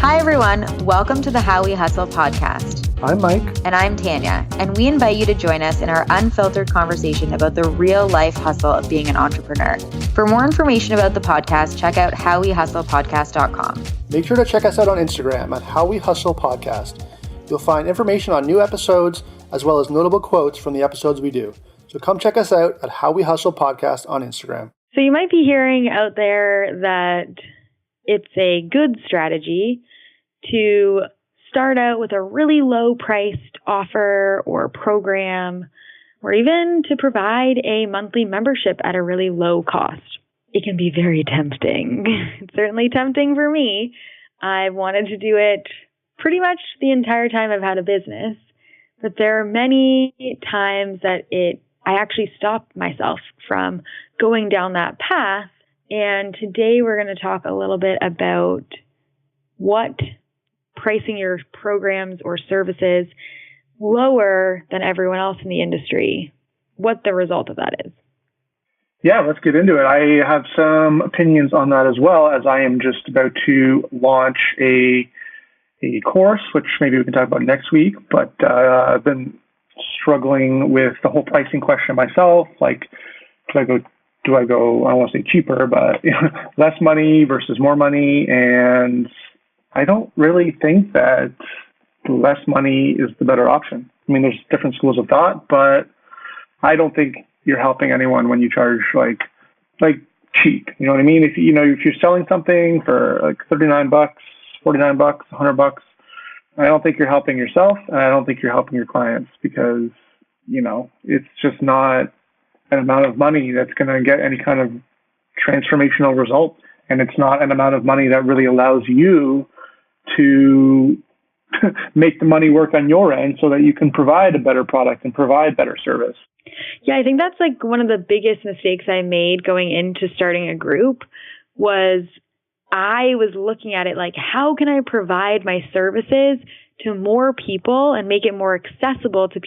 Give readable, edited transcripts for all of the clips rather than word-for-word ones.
Hi, everyone. Welcome to the How We Hustle podcast. I'm Mike. And I'm Tanya. And we invite you to join us in our unfiltered conversation about the real life hustle of being an entrepreneur. For more information about the podcast, check out howwehustlepodcast.com. Make sure to check us out on Instagram at How We Hustle Podcast. You'll find information on new episodes as well as notable quotes from the episodes we do. So come check us out at How We Hustle Podcast on Instagram. So you might be hearing out there that it's a good strategy to start out with a really low priced offer or program, or even to provide a monthly membership at a really low cost. It can be very tempting. It's certainly tempting for me. I've wanted to do it pretty much the entire time I've had a business, but there are many times that I actually stopped myself from going down that path. And today we're going to talk a little bit about what pricing your programs or services lower than everyone else in the industry, what the result of that is. Yeah, let's get into it. I have some opinions on that as well, as I am just about to launch a course, which maybe we can talk about next week. But I've been struggling with the whole pricing question myself. Like, do I go, I don't want to say cheaper, but less money versus more money? And I don't really think that less money is the better option. I mean, there's different schools of thought, but I don't think you're helping anyone when you charge like cheap. You know what I mean? If you're selling something for like $39, $49, $100, I don't think you're helping yourself, and I don't think you're helping your clients, because it's just not an amount of money that's going to get any kind of transformational result, and it's not an amount of money that really allows you to make the money work on your end so that you can provide a better product and provide better service. Yeah, I think that's like one of the biggest mistakes I made going into starting a group was I was looking at it like, how can I provide my services to more people and make it more accessible to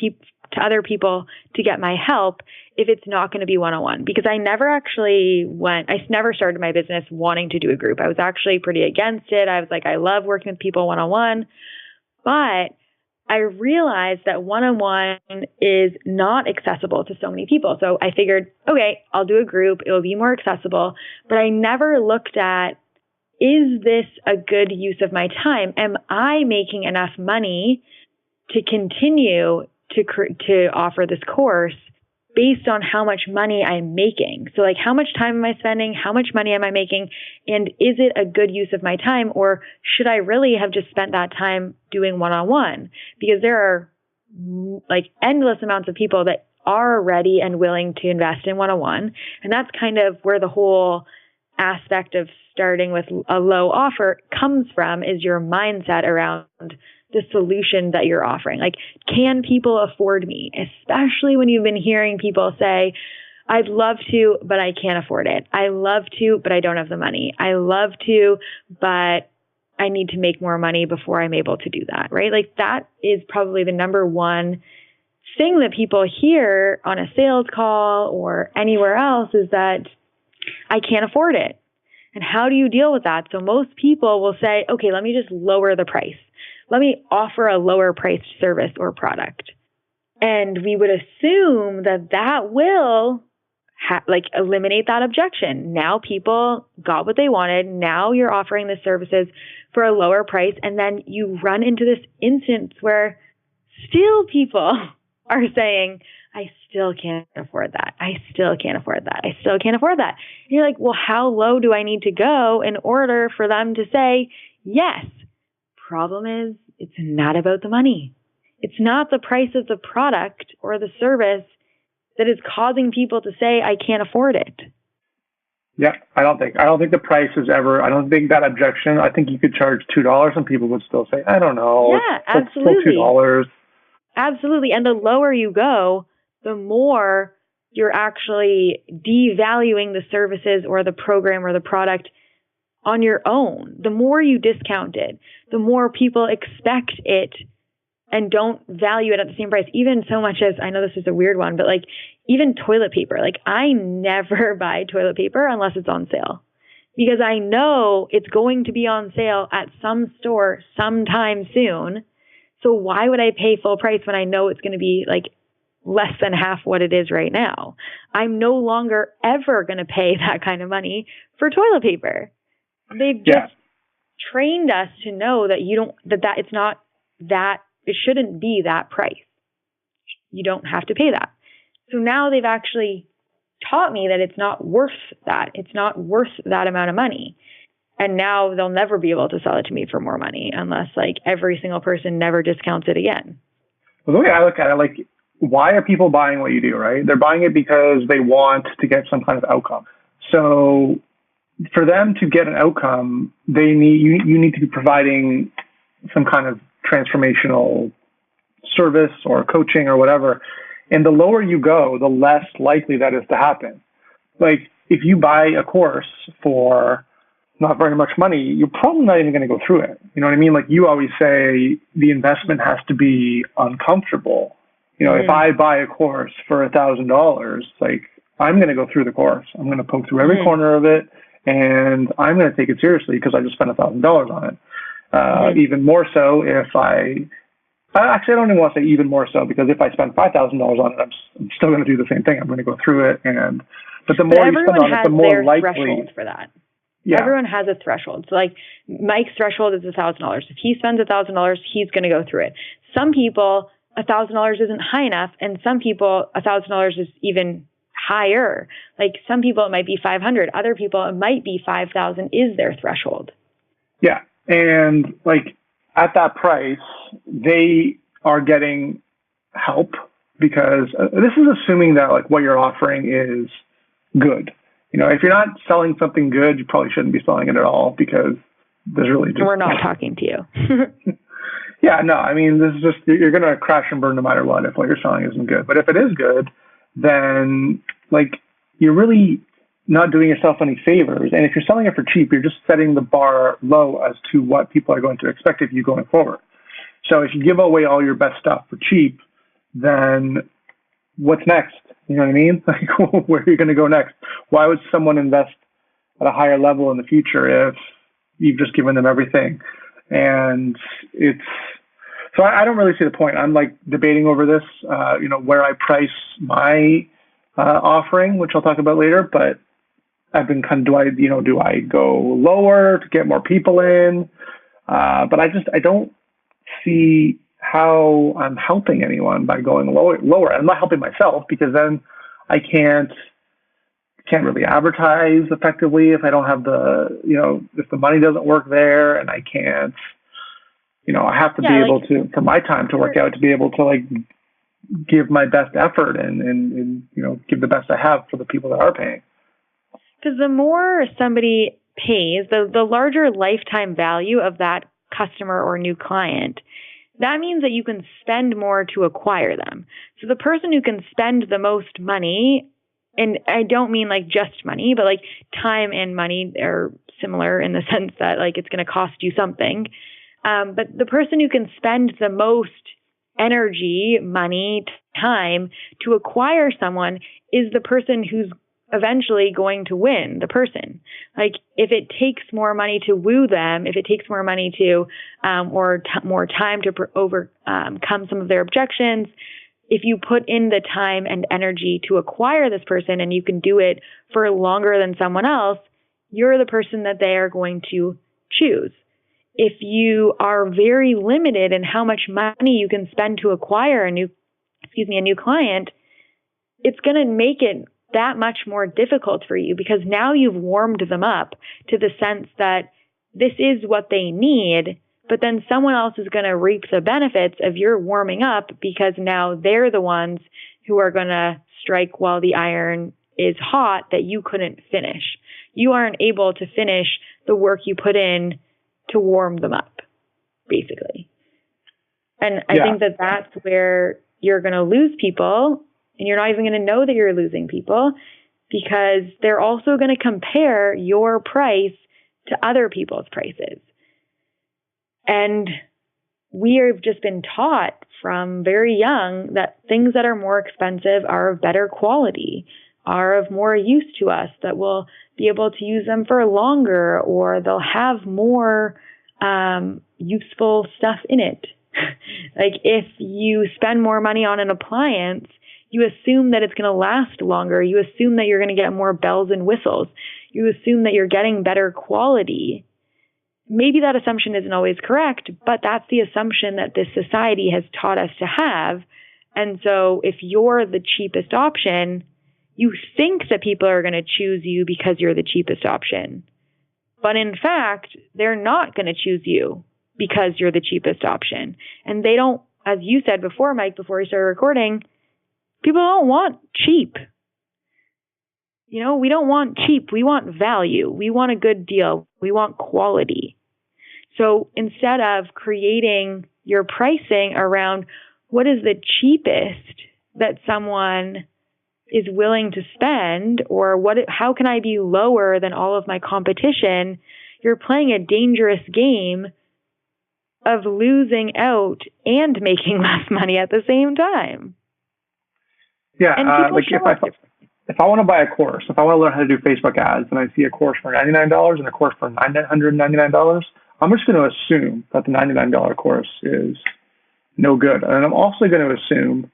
other people to get my help if it's not going to be one-on-one? Because I never started my business wanting to do a group. I was actually pretty against it. I was like, I love working with people one-on-one, but I realized that one-on-one is not accessible to so many people. So I figured, okay, I'll do a group. It will be more accessible. But I never looked at, is this a good use of my time? Am I making enough money to continue to offer this course based on how much money I'm making? So like, how much time am I spending? How much money am I making? And is it a good use of my time? Or should I really have just spent that time doing one-on-one? Because there are like endless amounts of people that are ready and willing to invest in one-on-one. And that's kind of where the whole aspect of starting with a low offer comes from, is your mindset around the solution that you're offering. Like, can people afford me? Especially when you've been hearing people say, I'd love to, but I can't afford it. I love to, but I don't have the money. I love to, but I need to make more money before I'm able to do that, right? Like, that is probably the number one thing that people hear on a sales call or anywhere else, is that I can't afford it. And how do you deal with that? So most people will say, okay, let me just lower the price. Let me offer a lower priced service or product. And we would assume that will eliminate that objection. Now people got what they wanted. Now you're offering the services for a lower price. And then you run into this instance where still people are saying, I still can't afford that. I still can't afford that. I still can't afford that. And you're like, well, how low do I need to go in order for them to say yes? Problem is, it's not about the money. It's not the price of the product or the service that is causing people to say, I can't afford it. Yeah, I don't think the price is ever, I don't think that objection, I think you could charge $2 and people would still say, I don't know. Yeah, absolutely. It's still $2. Absolutely. And the lower you go, the more you're actually devaluing the services or the program or the product on your own. The more you discount it, the more people expect it and don't value it at the same price. Even so much as, I know this is a weird one, but like even toilet paper. Like, I never buy toilet paper unless it's on sale. because I know it's going to be on sale at some store sometime soon. So why would I pay full price when I know it's going to be like less than half what it is right now? I'm no longer ever going to pay that kind of money for toilet paper. They've just trained us to know that it's not that, it shouldn't be that price. You don't have to pay that. So now they've actually taught me that it's not worth that. It's not worth that amount of money. And now they'll never be able to sell it to me for more money unless like every single person never discounts it again. Well, the way I look at it, like, why are people buying what you do, right? They're buying it because they want to get some kind of outcome. So for them to get an outcome, you need to be providing some kind of transformational service or coaching or whatever. And the lower you go, the less likely that is to happen. Like, if you buy a course for not very much money, you're probably not even going to go through it. You know what I mean? Like, you always say the investment has to be uncomfortable. You know, if I buy a course for $1,000, like, I'm going to go through the course. I'm going to poke through every corner of it, and I'm going to take it seriously because I just spent $1,000 on it. Even more so if actually, I don't even want to say even more so, because if I spend $5,000 on it, I'm still going to do the same thing. I'm going to go through it, but the more you spend on it, the more likely. Threshold for that. Yeah. Everyone has a threshold. So, like, Mike's threshold is $1,000. If he spends $1,000, he's going to go through it. Some people, $1,000 isn't high enough, and some people, $1,000 is even higher. Like, some people it might be 500. Other people it might be 5,000 is their threshold. Yeah, and like, at that price, they are getting help, because this is assuming that like what you're offering is good. You know, if you're not selling something good, you probably shouldn't be selling it at all, because there's really just... We're not talking to you. Yeah, no, I mean, this is just, you're going to crash and burn no matter what if what you're selling isn't good. But if it is good, then like, you're really not doing yourself any favors. And if you're selling it for cheap, you're just setting the bar low as to what people are going to expect of you going forward. So if you give away all your best stuff for cheap, then what's next? You know what I mean? Like, where are you going to go next? Why would someone invest at a higher level in the future if you've just given them everything? And so I don't really see the point. I'm like debating over this, where I price my offering, which I'll talk about later, but I've been kind of, do I go lower to get more people in? But I don't see how I'm helping anyone by going lower. I'm not helping myself, because then I can't really advertise effectively if I don't have if the money doesn't work there, and I can't, I have to be able to, for my time to work out, to be able to like give my best effort and give the best I have for the people that are paying. Because the more somebody pays, the larger lifetime value of that customer or new client, that means that you can spend more to acquire them. So the person who can spend the most money, and I don't mean like just money, but like time and money are similar in the sense that like it's going to cost you something. But the person who can spend the most energy, money, time to acquire someone is the person who's eventually going to win, the person. Like, if it takes more money to woo them, if it takes more money to, more time to overcome some of their objections, if you put in the time and energy to acquire this person and you can do it for longer than someone else, you're the person that they are going to choose. If you are very limited in how much money you can spend to acquire a new client, it's going to make it that much more difficult for you, because now you've warmed them up to the sense that this is what they need, but then someone else is going to reap the benefits of your warming up, because now they're the ones who are going to strike while the iron is hot that you couldn't finish. You aren't able to finish the work you put in to warm them up, basically. And I think that that's where you're going to lose people, and you're not even going to know that you're losing people, because they're also going to compare your price to other people's prices. And we have just been taught from very young that things that are more expensive are of better quality, are of more use to us, that we'll be able to use them for longer, or they'll have more useful stuff in it. Like if you spend more money on an appliance, you assume that it's going to last longer. You assume that you're going to get more bells and whistles. You assume that you're getting better quality. Maybe that assumption isn't always correct, but that's the assumption that this society has taught us to have. And so if you're the cheapest option, you think that people are going to choose you because you're the cheapest option. But in fact, they're not going to choose you because you're the cheapest option. And they don't, as you said before, Mike, before we started recording, people don't want cheap. You know, we don't want cheap. We want value. We want a good deal. We want quality. So instead of creating your pricing around what is the cheapest that someone is willing to spend, or how can I be lower than all of my competition, you're playing a dangerous game of losing out and making less money at the same time. Yeah, like if I want to buy a course, if I want to learn how to do Facebook ads, and I see a course for $99 and a course for $999, I'm just going to assume that the $99 course is no good. And I'm also going to assume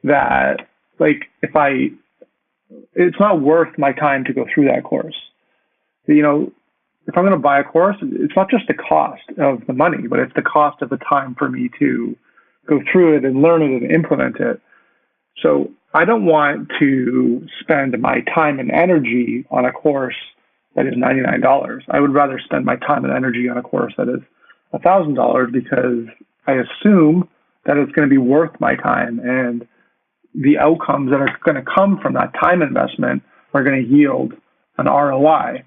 that, like, it's not worth my time to go through that course. You know, if I'm going to buy a course, it's not just the cost of the money, but it's the cost of the time for me to go through it and learn it and implement it. So I don't want to spend my time and energy on a course that is $99. I would rather spend my time and energy on a course that is $1,000, because I assume that it's going to be worth my time, and the outcomes that are going to come from that time investment are going to yield an ROI.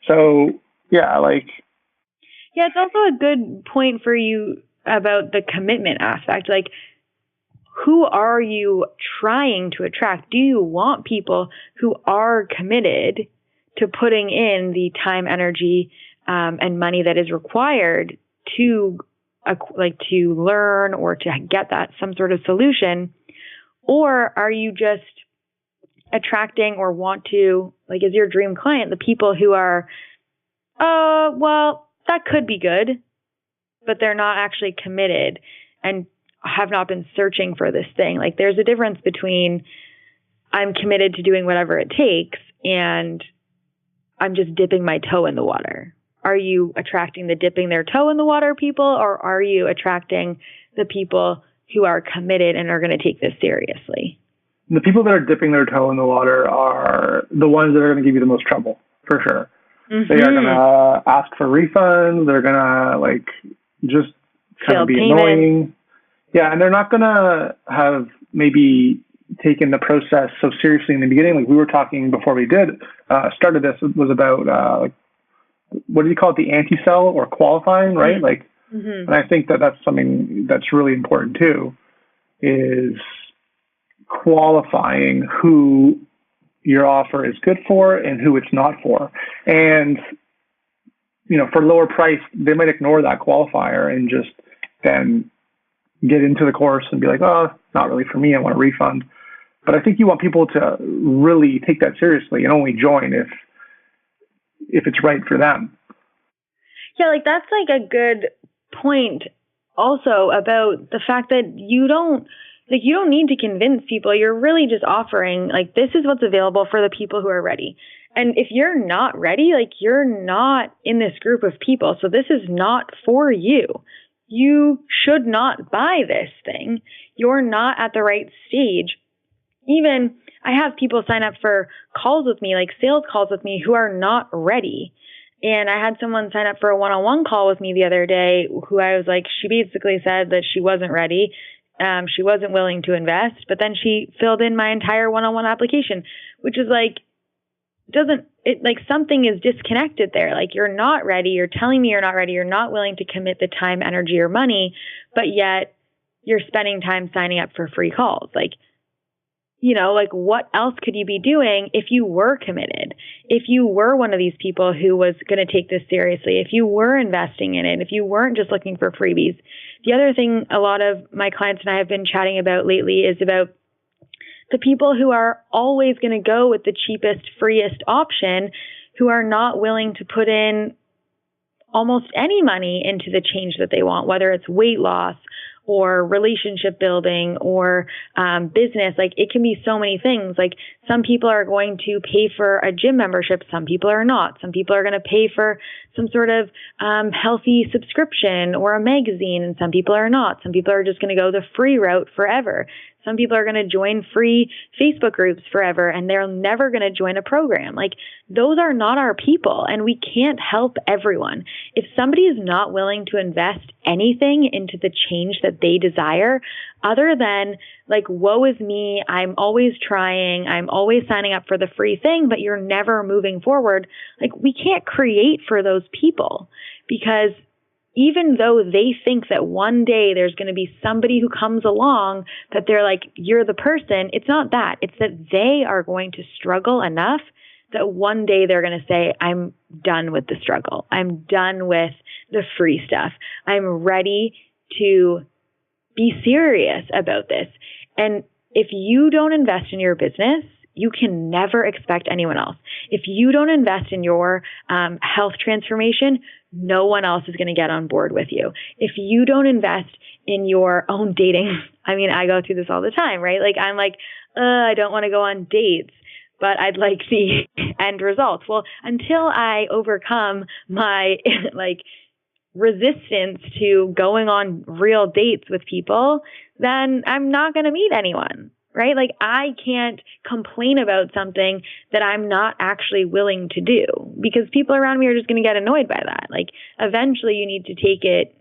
So, yeah, it's also a good point for you about the commitment aspect. Like, who are you trying to attract? Do you want people who are committed to putting in the time, energy, and money that is required to learn or to get that some sort of solution? Or are you just attracting or want to, like, is your dream client the people who are, well, that could be good, but they're not actually committed and have not been searching for this thing? Like, there's a difference between I'm committed to doing whatever it takes and I'm just dipping my toe in the water. Are you attracting the dipping their toe in the water people, or are you attracting the people who are committed and are going to take this seriously? The people that are dipping their toe in the water are the ones that are going to give you the most trouble, for sure. Mm-hmm. They are going to ask for refunds. They're going to, just kind of be annoying. Yeah, and they're not going to have maybe taken the process so seriously in the beginning. Like we were talking before we started this, was about, what do you call it, the anti-sell or qualifying, right? Mm-hmm. And I think that that's something that's really important too, is qualifying who your offer is good for and who it's not for. And, for lower price, they might ignore that qualifier and just then get into the course and be like, oh, not really for me, I want a refund. But I think you want people to really take that seriously and only join if it's right for them. Yeah, that's a good point also about the fact that you don't need to convince people. You're really just offering, this is what's available for the people who are ready. And if you're not ready, you're not in this group of people. So this is not for you. You should not buy this thing. You're not at the right stage. Even I have people sign up for calls with me, sales calls with me, who are not ready. And I had someone sign up for a one-on-one call with me the other day who I was she basically said that she wasn't ready. She wasn't willing to invest, but then she filled in my entire one-on-one application, which is something is disconnected there. You're not ready. You're telling me you're not ready. You're not willing to commit the time, energy, or money, but yet you're spending time signing up for free calls. What else could you be doing if you were committed? If you were one of these people who was going to take this seriously, if you were investing in it, if you weren't just looking for freebies. The other thing a lot of my clients and I have been chatting about lately is about the people who are always going to go with the cheapest, freest option, who are not willing to put in almost any money into the change that they want, whether it's weight loss or relationship building or business. Like, it can be so many things. Like, some people are going to pay for a gym membership. Some people are not. Some people are going to pay for some sort of healthy subscription or a magazine, and some people are not. Some people are just going to go the free route forever. Some people are going to join free Facebook groups forever, and they're never going to join a program. Like, those are not our people, and we can't help everyone. If somebody is not willing to invest anything into the change that they desire, other than like, woe is me, I'm always trying, I'm always signing up for the free thing, but you're never moving forward, like, we can't create for those people, because even though they think that one day there's going to be somebody who comes along that they're like, you're the person, it's not that. It's that they are going to struggle enough that one day they're going to say, I'm done with the struggle. I'm done with the free stuff. I'm ready to be serious about this. And if you don't invest in your business, you can never expect anyone else. If you don't invest in your health transformation, no one else is going to get on board with you. If you don't invest in your own dating, I mean, I go through this all the time, right? Like, I'm like, I don't want to go on dates, but I'd like the end results. Well, until I overcome my like resistance to going on real dates with people, then I'm not going to meet anyone. Right? Like, I can't complain about something that I'm not actually willing to do, because people around me are just going to get annoyed by that. Like, eventually you need to take it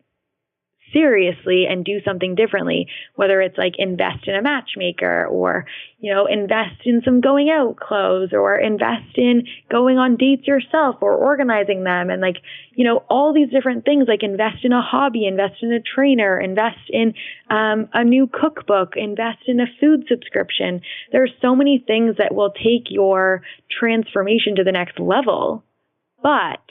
seriously and do something differently, whether it's like invest in a matchmaker, or, you know, invest in some going out clothes, or invest in going on dates yourself or organizing them. And like, you know, all these different things, like invest in a hobby, invest in a trainer, invest in a new cookbook, invest in a food subscription. There are so many things that will take your transformation to the next level. But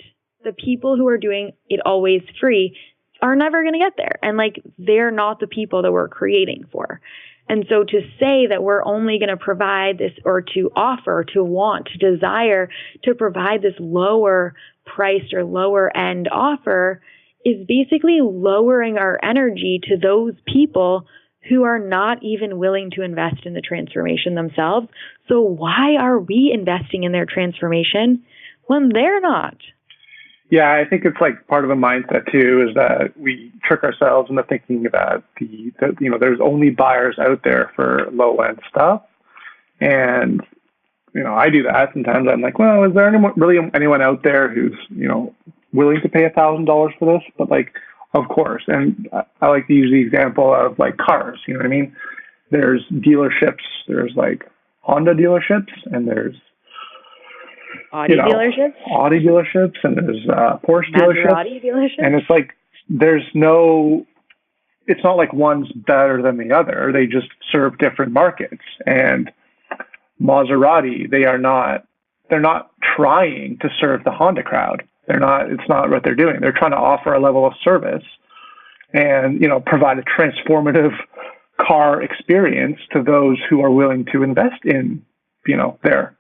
the people who are doing it always free are never going to get there. And like, they're not the people that we're creating for. And so to say that we're only going to provide this, or to offer, to want, to desire to provide this lower priced or lower end offer, is basically lowering our energy to those people who are not even willing to invest in the transformation themselves. So why are we investing in their transformation when they're not? Yeah, I think it's like part of the mindset too, is that we trick ourselves into thinking that you know, there's only buyers out there for low end stuff. And, you know, I do that sometimes. I'm like, well, is there anyone out there who's, you know, willing to pay $1,000 for this? But like, of course. And I like to use the example of like cars, you know what I mean? There's dealerships, there's like Honda dealerships, and there's Audi dealerships, and there's Porsche dealerships. And it's like, it's not like one's better than the other. They just serve different markets. And Maserati, they're not trying to serve the Honda crowd. It's not what they're doing. They're trying to offer a level of service and, you know, provide a transformative car experience to those who are willing to invest in, you know, their.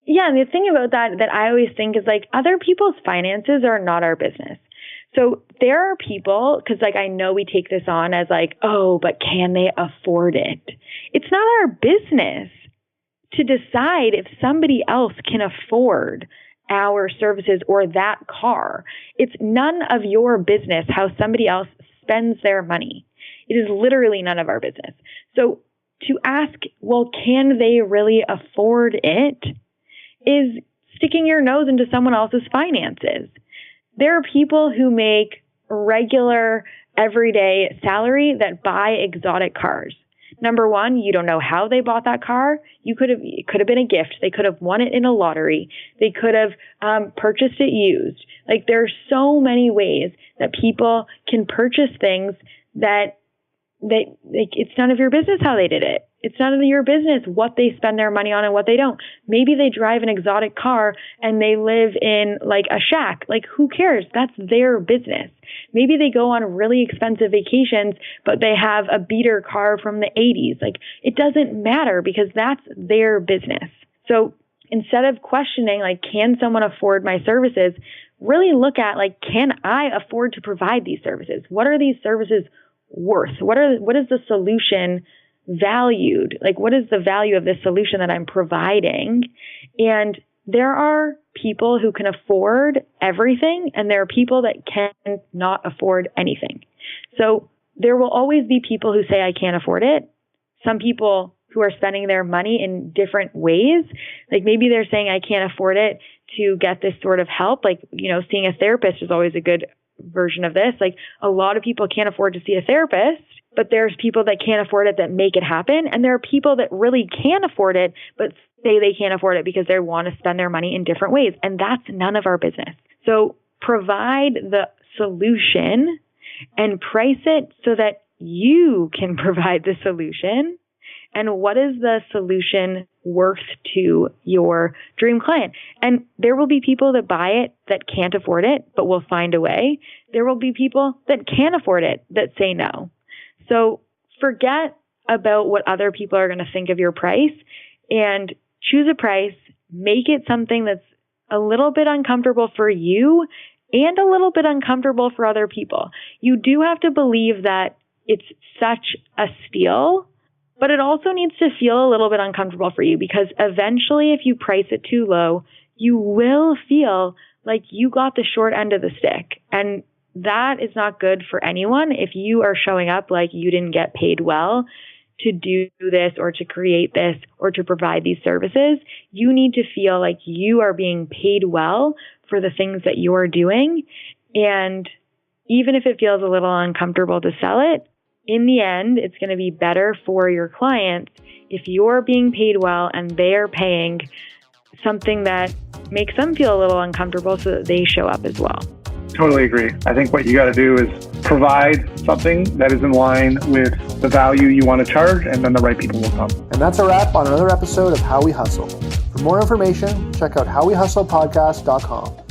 Yeah, and the thing about that I always think is like, other people's finances are not our business. So there are people, because like, I know we take this on as like, oh, but can they afford it? It's not our business to decide if somebody else can afford our services or that car. It's none of your business how somebody else spends their money. It is literally none of our business. So to ask, well, can they really afford it, is sticking your nose into someone else's finances. There are people who make regular, everyday salary that buy exotic cars. Number one, you don't know how they bought that car. It could have been a gift. They could have won it in a lottery. They could have purchased it used. Like, there are so many ways that people can purchase things that it's none of your business how they did it. It's none of your business what they spend their money on and what they don't. Maybe they drive an exotic car and they live in like a shack. Like, who cares? That's their business. Maybe they go on really expensive vacations, but they have a beater car from the 80s. Like, it doesn't matter because that's their business. So instead of questioning, like, can someone afford my services, really look at, like, can I afford to provide these services? What are these services worth? What is the solution valued? Like, what is the value of this solution that I'm providing? And there are people who can afford everything, and there are people that cannot afford anything. So there will always be people who say, I can't afford it. Some people who are spending their money in different ways. Like, maybe they're saying, I can't afford it to get this sort of help. Like, seeing a therapist is always a good version of this. Like, a lot of people can't afford to see a therapist, but there's people that can't afford it that make it happen. And there are people that really can afford it, but say they can't afford it because they want to spend their money in different ways. And that's none of our business. So provide the solution and price it so that you can provide the solution. And what is the solution worth to your dream client? And there will be people that buy it that can't afford it, but will find a way. There will be people that can afford it that say no. So forget about what other people are going to think of your price and choose a price, make it something that's a little bit uncomfortable for you and a little bit uncomfortable for other people. You do have to believe that it's such a steal, but it also needs to feel a little bit uncomfortable for you, because eventually if you price it too low, you will feel like you got the short end of the stick. And that is not good for anyone. If you are showing up like you didn't get paid well to do this or to create this or to provide these services, you need to feel like you are being paid well for the things that you are doing. And even if it feels a little uncomfortable to sell it, in the end, it's going to be better for your clients if you're being paid well and they're paying something that makes them feel a little uncomfortable so that they show up as well. Totally agree. I think what you got to do is provide something that is in line with the value you want to charge, and then the right people will come. And that's a wrap on another episode of How We Hustle. For more information, check out howwehustlepodcast.com.